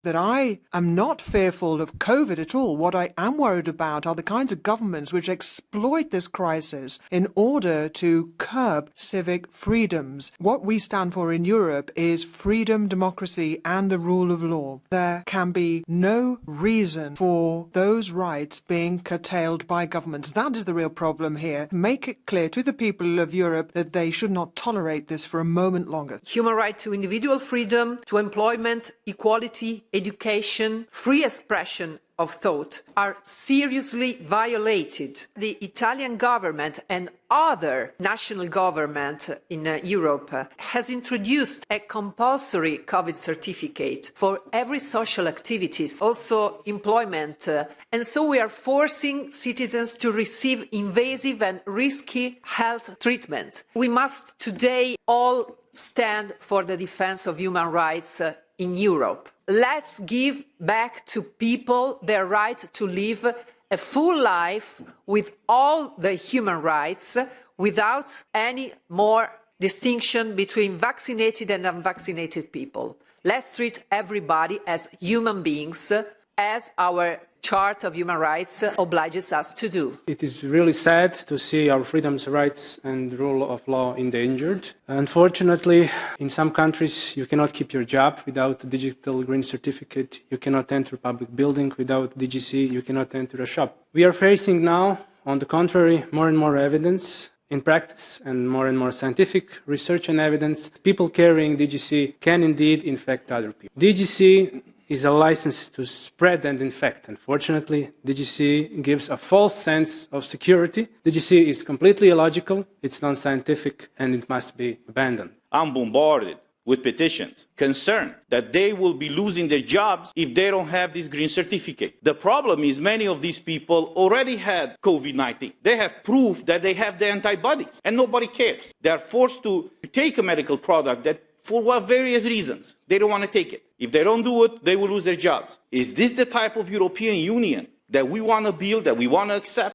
that I am not fearful of COVID at all. What I am worried about are the kinds of governments which exploit this crisis in order to curb civic freedoms. What we stand for in Europe is freedom, democracy, and the rule of law. There can be no reason for those rights being curtailed by governments. That is the real problem here. Make it clear to the people of Europe that they should not tolerate this for a moment longer. Human right to individual freedom, to employment, equality, education, free expression of thought are seriously violated. The Italian government and other national government in Europe has introduced a compulsory COVID certificate for every social activities, also employment. And so we are forcing citizens to receive invasive and risky health treatment. We must today all stand for the defense of human rights in Europe. Let's give back to people their right to live a full life with all the human rights without any more distinction between vaccinated and unvaccinated people. Let's treat everybody as human beings, as our Chart of Human Rights obliges us to do. It is really sad to see our freedoms, rights and rule of law endangered. Unfortunately, in some countries you cannot keep your job without a digital green certificate. You cannot enter a public building without DGC. You cannot enter a shop. We are facing now, on the contrary, more and more evidence in practice and more scientific research and evidence. People carrying DGC can indeed infect other people. DGC is a license to spread and infect. Unfortunately, DGC gives a false sense of security. DGC is completely illogical, it's non-scientific, and it must be abandoned. I'm bombarded with petitions concerned that they will be losing their jobs if they don't have this green certificate. The problem is many of these people already had COVID-19. They have proof that they have the antibodies, and nobody cares. They are forced to take a medical product that for various reasons, they don't want to take it. If they don't do it, they will lose their jobs. Is this the type of European Union that we want to build, that we want to accept?